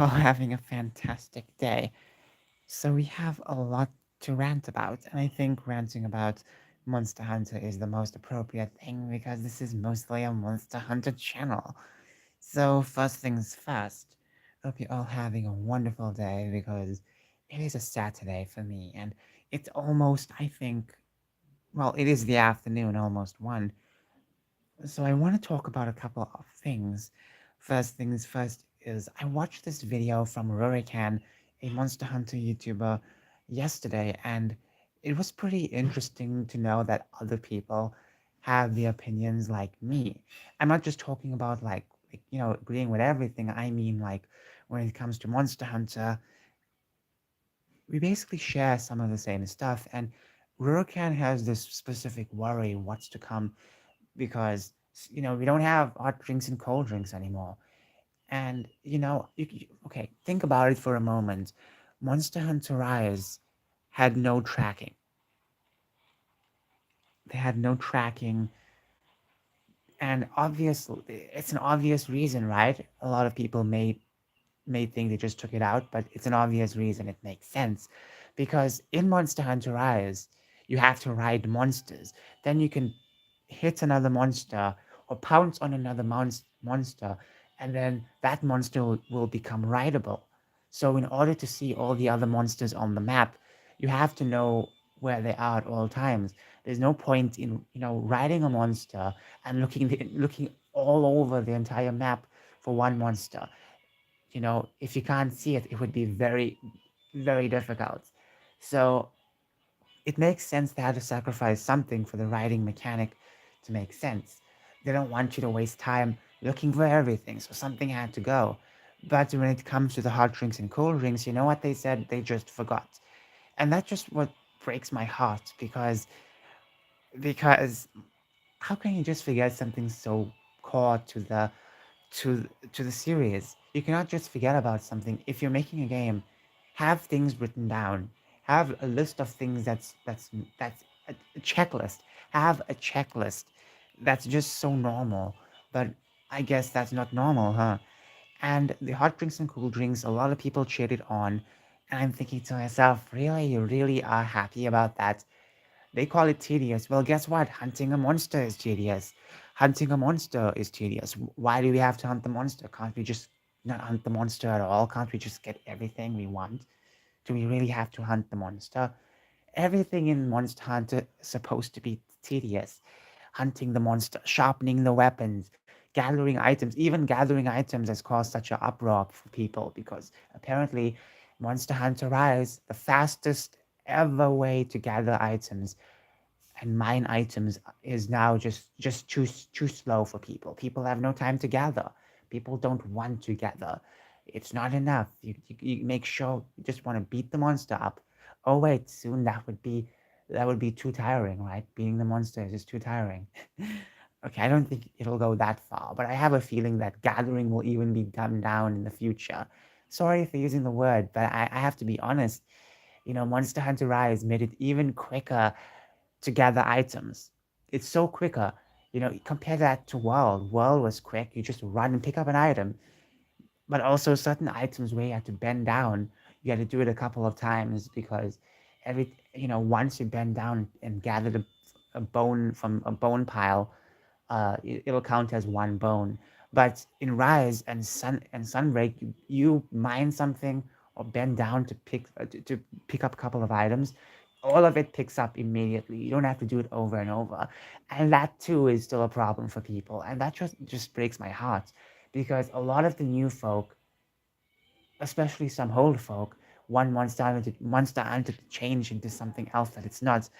Oh, having a fantastic day. So we have a lot to rant about, and I think ranting about Monster Hunter is the most appropriate thing because this is mostly a Monster Hunter channel. So first things first, hope you're all having a wonderful day because it is a Saturday for me, and it's almost, I think, well, it is the afternoon, almost one. So I want to talk about a couple of things. First things first is I watched this video from Rurikan, a Monster Hunter YouTuber, yesterday, and it was pretty interesting to know that other people have the opinions like me. I'm not just talking about agreeing with everything. I mean like when it comes to Monster Hunter, we basically share some of the same stuff, and Rurikan has this specific worry what's to come because we don't have hot drinks and cold drinks anymore. And okay, think about it for a moment. Monster Hunter Rise had no tracking. They had no tracking, and obviously, it's an obvious reason, right? A lot of people may think they just took it out, but it's an obvious reason. It makes sense because in Monster Hunter Rise, you have to ride monsters. Then you can hit another monster or pounce on another monster, and then that monster will become rideable. So, in order to see all the other monsters on the map, you have to know where they are at all times. There's no point in riding a monster and looking all over the entire map for one monster. If you can't see it, it would be very, very difficult. So it makes sense they had to sacrifice something for the riding mechanic to make sense. They don't want you to waste time looking for everything, so something had to go. But when it comes to the hot drinks and cold drinks, you know what they said? They just forgot. And that's just what breaks my heart because how can you just forget something so core to to the series. You cannot just forget about something. If you're making a game, have things written down. Have a list of things that's a checklist. Have a checklist. That's just so normal. But I guess that's not normal, huh? And the hot drinks and cool drinks, a lot of people cheered on. And I'm thinking to myself, really, you really are happy about that? They call it tedious. Well, guess what? Hunting a monster is tedious. Hunting a monster is tedious. Why do we have to hunt the monster? Can't we just not hunt the monster at all? Can't we just get everything we want? Do we really have to hunt the monster? Everything in Monster Hunter is supposed to be tedious. Hunting the monster, sharpening the weapons, gathering items. Even gathering items has caused such an uproar for people because apparently Monster Hunter Rise, the fastest ever way to gather items and mine items is now just too slow for people. People have no time to gather. People don't want to gather. It's not enough. You make sure you just want to beat the monster up. Oh wait, soon that would be too tiring, right? Beating the monster is just too tiring. Okay, I don't think it'll go that far, but I have a feeling that gathering will even be dumbed down in the future. Sorry for using the word, but I have to be honest. Monster Hunter Rise made it even quicker to gather items. It's so quicker. Compare that to World. World was quick. You just run and pick up an item. But also certain items where you have to bend down, you have to do it a couple of times because once you bend down and gather a bone from a bone pile, it'll count as one bone. But in Rise and Sunbreak, you mine something or bend down to pick up a couple of items. All of it picks up immediately. You don't have to do it over and over, and that too is still a problem for people. And that just breaks my heart because a lot of the new folk, especially some old folk, want Monster Hunter to change into something else that it's not.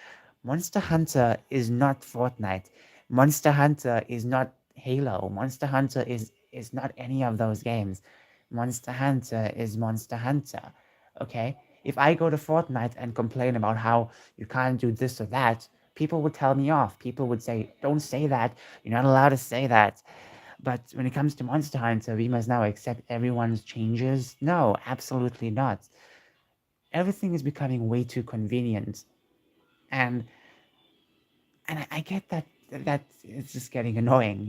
Monster Hunter is not Fortnite. Monster Hunter is not Halo. Monster Hunter is not any of those games. Monster Hunter is Monster Hunter. Okay? If I go to Fortnite and complain about how you can't do this or that, people would tell me off. People would say, "Don't say that. You're not allowed to say that." But when it comes to Monster Hunter, we must now accept everyone's changes. No, absolutely not. Everything is becoming way too convenient. And I get that it's just getting annoying.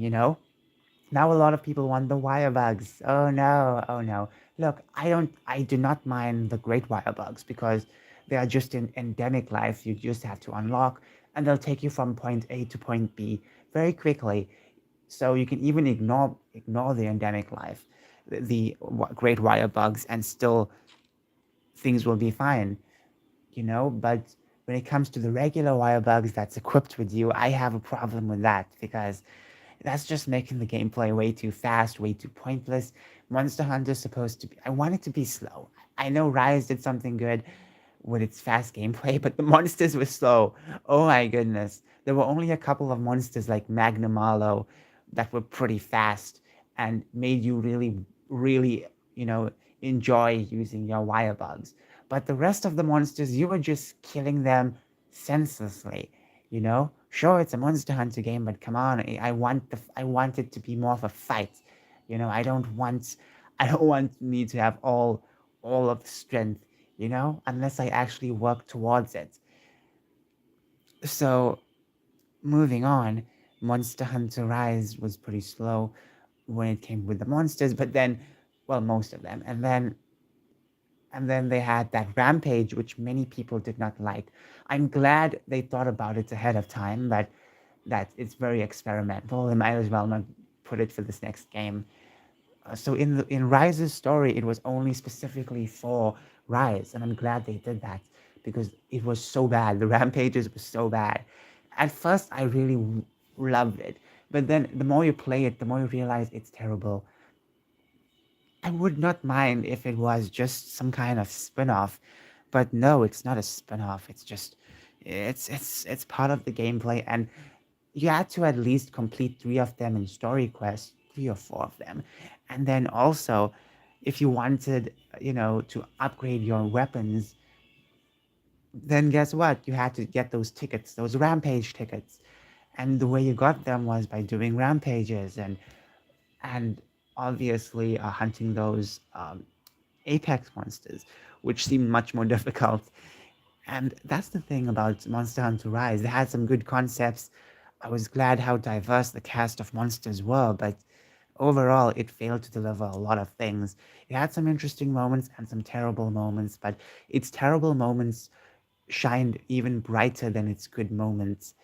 Now a lot of people want the wire bugs. Oh no, oh no. Look, I do not mind the great wire bugs because they are just in endemic life. You just have to unlock, and they'll take you from point A to point B very quickly. So you can even ignore the endemic life, the great wire bugs, and still things will be fine. But when it comes to the regular wire bugs that's equipped with you, I have a problem with that because that's just making the gameplay way too fast, way too pointless. Monster Hunter's supposed to be. I want it to be slow. I know Rise did something good with its fast gameplay, but the monsters were slow. Oh my goodness. There were only a couple of monsters like Magnamalo that were pretty fast and made you really, really, you know, enjoy using your wire bugs. But the rest of the monsters, you were just killing them senselessly. Sure, it's a Monster Hunter game, but come on, I want it to be more of a fight. I don't want me to have all of the strength, unless I actually work towards it. So moving on, Monster Hunter Rise was pretty slow when it came with the monsters, but then, well, most of them, and then they had that Rampage, which many people did not like. I'm glad they thought about it ahead of time, but that it's very experimental. They might as well not put it for this next game. So in Rise's story, it was only specifically for Rise, and I'm glad they did that because it was so bad. The rampages were so bad. At first, I really loved it, but then the more you play it, the more you realize it's terrible. I would not mind if it was just some kind of spin-off, but no, it's not a spin-off. It's part of the gameplay, and you had to at least complete three of them in story quests, three or four of them. And then also, if you wanted, to upgrade your weapons, then guess what? You had to get those tickets, those rampage tickets. And the way you got them was by doing rampages and obviously hunting those apex monsters, which seemed much more difficult. And that's the thing about Monster Hunter Rise. They had some good concepts. I was glad how diverse the cast of monsters were, but overall, it failed to deliver a lot of things. It had some interesting moments and some terrible moments, but its terrible moments shined even brighter than its good moments.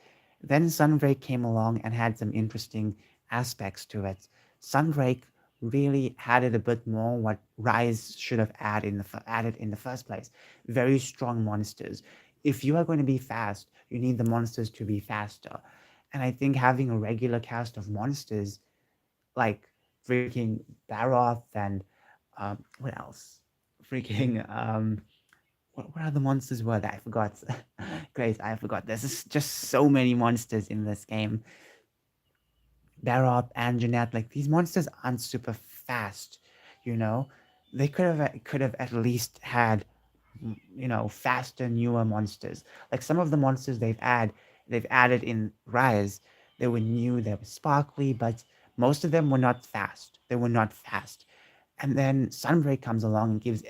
Then Sunbreak came along and had some interesting aspects to it. Sunbreak really had it a bit more what Rise should have added in the first place. Very strong monsters. If you are going to be fast, you need the monsters to be faster. And I think having a regular cast of monsters like freaking Baroth and what else? Freaking what are the monsters were that I forgot? Great, I forgot. There's just so many monsters in this game. Barop and Jeanette, like these monsters aren't super fast, you know. They could have at least had faster, newer monsters. Like some of the monsters they've added in Rise, they were new, they were sparkly, but most of them were not fast. They were not fast. And then Sunbreak comes along and gives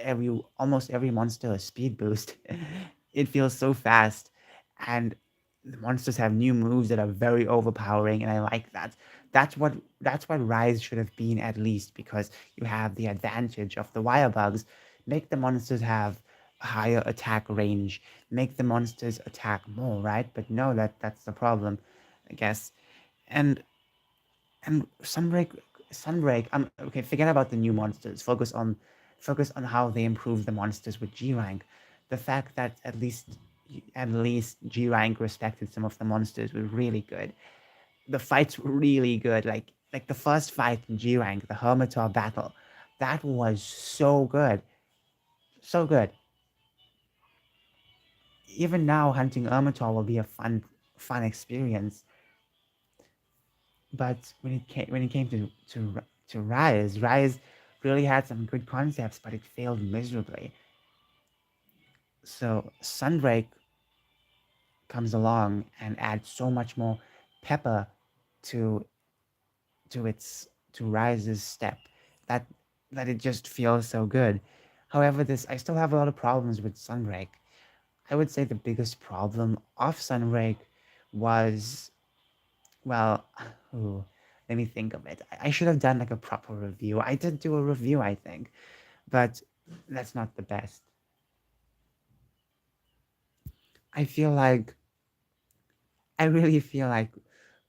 almost every monster a speed boost. It feels so fast, and the monsters have new moves that are very overpowering, and I like that. That's what Rise should have been at least because you have the advantage of the wire bugs. Make the monsters have higher attack range. Make the monsters attack more, right? But no, that's the problem, I guess. And and Sunbreak. Okay. Forget about the new monsters. Focus on how they improve the monsters with G rank. The fact that at least G rank respected some of the monsters was really good. The fights were really good. Like the first fight in G rank, the Hermitor battle, that was so good, so good. Even now, hunting Hermitor will be a fun experience. But when it came to Rise really had some good concepts, but it failed miserably. So Sunbreak comes along and adds so much more pepper to to Rise's step that that it just feels so good. However, this I still have a lot of problems with Sunbreak. I would say the biggest problem of Sunbreak was, well, ooh, let me think of it. I should have done like a proper review. I did do a review, I think. but that's not the best. I feel like I really feel like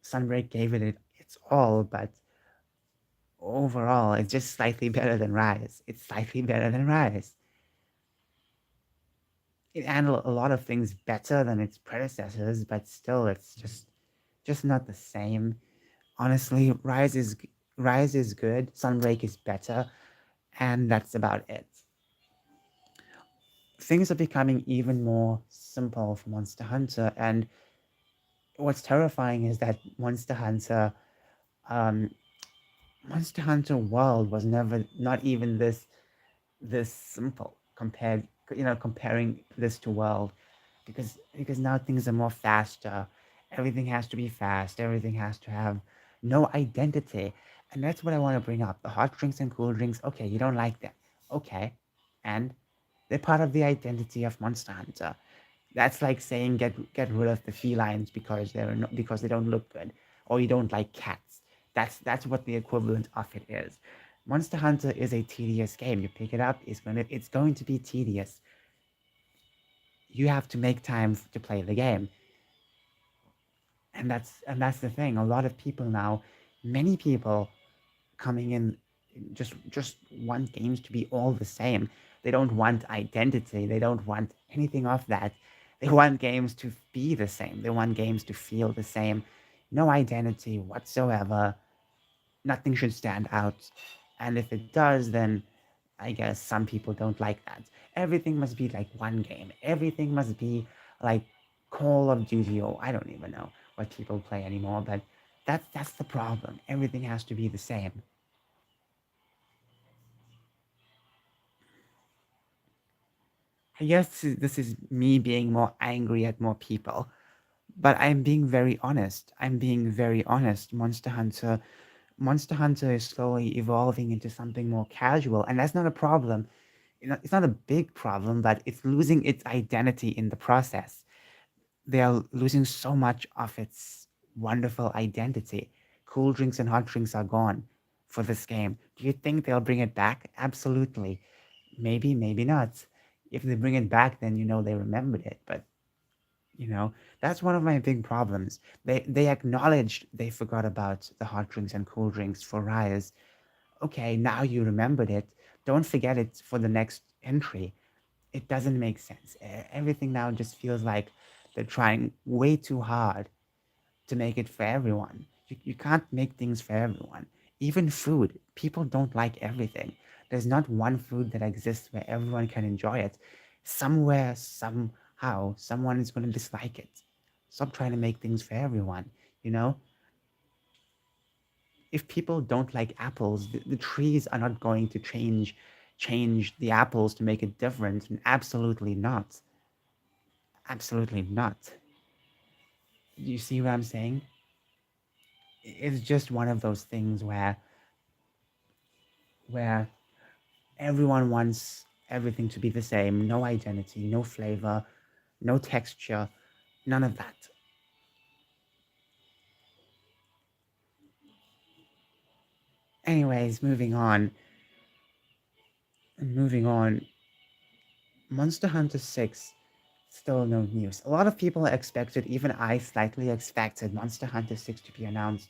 Sunbreak gave it its all, but overall, it's just slightly better than Rise. It's slightly better than Rise. It handled a lot of things better than its predecessors, but still, it's just not the same. Honestly, Rise is good. Sunbreak is better, and that's about it. Things are becoming even more simple for Monster Hunter, and what's terrifying is that um, Monster Hunter World was never not even this simple compared comparing this to World, because now things are more faster. Everything has to be fast. Everything has to have no identity, and that's what I want to bring up. The hot drinks and cool drinks. Okay, you don't like them. Okay, and they're part of the identity of Monster Hunter. That's like saying get rid of the felines because they're not, because they don't look good, or you don't like cats. That's what the equivalent of it is. Monster Hunter is a tedious game. You pick it up, it's going to be tedious. You have to make time to play the game, and that's the thing. A lot of people now, many people coming in just want games to be all the same. They don't want identity. They don't want anything of that. They want games to be the same. They want games to feel the same. No identity whatsoever. Nothing should stand out. And if it does, then I guess some people don't like that. Everything must be like one game. Everything must be like Call of Duty, or I don't even know what people play anymore, but that's the problem. Everything has to be the same. I guess this is me being more angry at more people, but I'm being very honest. I'm being very honest. Monster Hunter is slowly evolving into something more casual, and that's not a problem. It's not a big problem, but it's losing its identity in the process. They are losing so much of its wonderful identity. Cool drinks and hot drinks are gone for this game. Do you think they'll bring it back? Absolutely. Maybe, maybe not. If they bring it back, then they remembered it. But that's one of my big problems. They acknowledged they forgot about the hot drinks and cool drinks for Rise. Okay, now you remembered it. Don't forget it for the next entry. It doesn't make sense. Everything now just feels like they're trying way too hard to make it for everyone. You can't make things for everyone. Even food, people don't like everything. There's not one food that exists where everyone can enjoy it. Somewhere, somehow, someone is going to dislike it. Stop trying to make things for everyone. You know, if people don't like apples, the trees are not going to change the apples to make it different. Absolutely not. Absolutely not. You see what I'm saying? It's just one of those things where everyone wants everything to be the same. No identity, no flavor, no texture, none of that. Anyways, moving on. Monster Hunter 6, still no news. A lot of people expected, even I slightly expected Monster Hunter 6 to be announced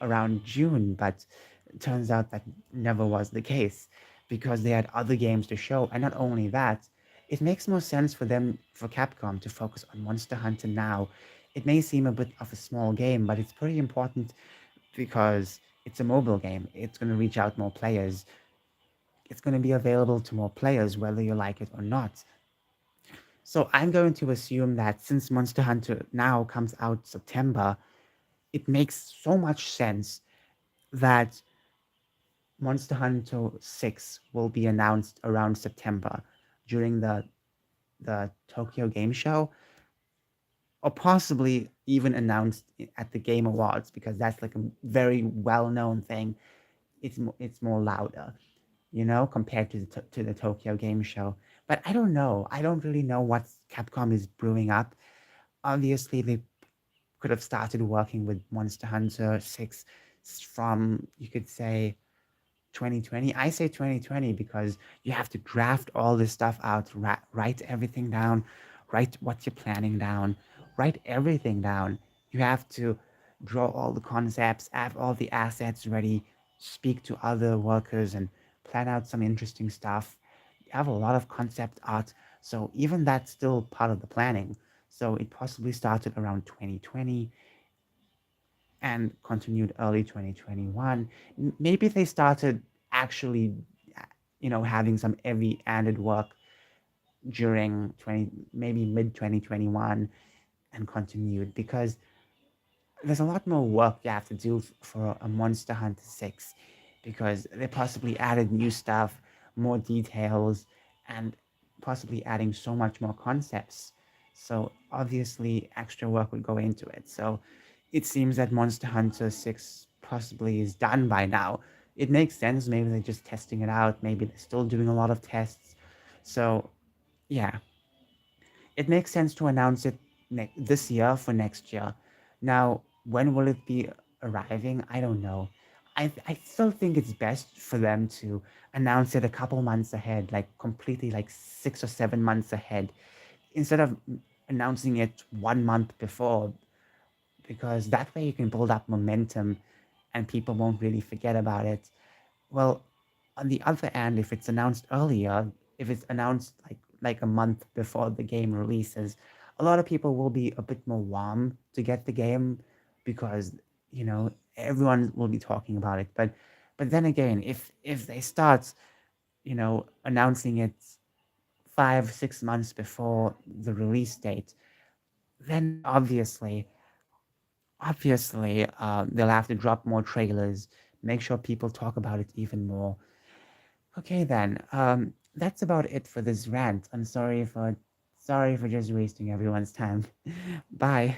around June, but it turns out that never was the case because they had other games to show. And not only that, it makes more sense for Capcom to focus on Monster Hunter now. It may seem a bit of a small game, but it's pretty important because it's a mobile game. It's going to reach out more players. It's going to be available to more players, whether you like it or not. So I'm going to assume that since Monster Hunter now comes out September, it makes so much sense that Monster Hunter 6 will be announced around September during the Tokyo Game Show, or possibly even announced at the Game Awards, because that's like a very well-known thing. It's more louder, compared to the Tokyo Game Show. But I don't know. I don't really know what Capcom is brewing up. Obviously, they could have started working with Monster Hunter 6 from, you could say, 2020. I say 2020 because you have to draft all this stuff out, write everything down, write what you're planning down, write everything down. You have to draw all the concepts, have all the assets ready, speak to other workers, and plan out some interesting stuff. You have a lot of concept art, so even that's still part of the planning. So it possibly started around 2020 and continued early 2021. Maybe they started actually, having some heavy handed work during 20, maybe mid 2021 and continued because there's a lot more work you have to do for a Monster Hunter 6 because they possibly added new stuff, more details, and possibly adding so much more concepts. So obviously, extra work would go into it. So it seems that Monster Hunter 6 possibly is done by now. It makes sense. Maybe they're just testing it out. Maybe they're still doing a lot of tests. So, yeah, it makes sense to announce it this year for next year. Now, when will it be arriving? I don't know. I still think it's best for them to announce it a couple months ahead, like completely like 6 or 7 months ahead, instead of announcing it 1 month before, because that way you can build up momentum and people won't really forget about it. Well, on the other hand, if it's announced earlier, if it's announced like a month before the game releases, a lot of people will be a bit more warm to get the game because everyone will be talking about it. But then again, if they start announcing it 5 6 months before the release date, then obviously they'll have to drop more trailers, make sure people talk about it even more. Okay then. That's about it for this rant. I'm sorry for just wasting everyone's time. Bye.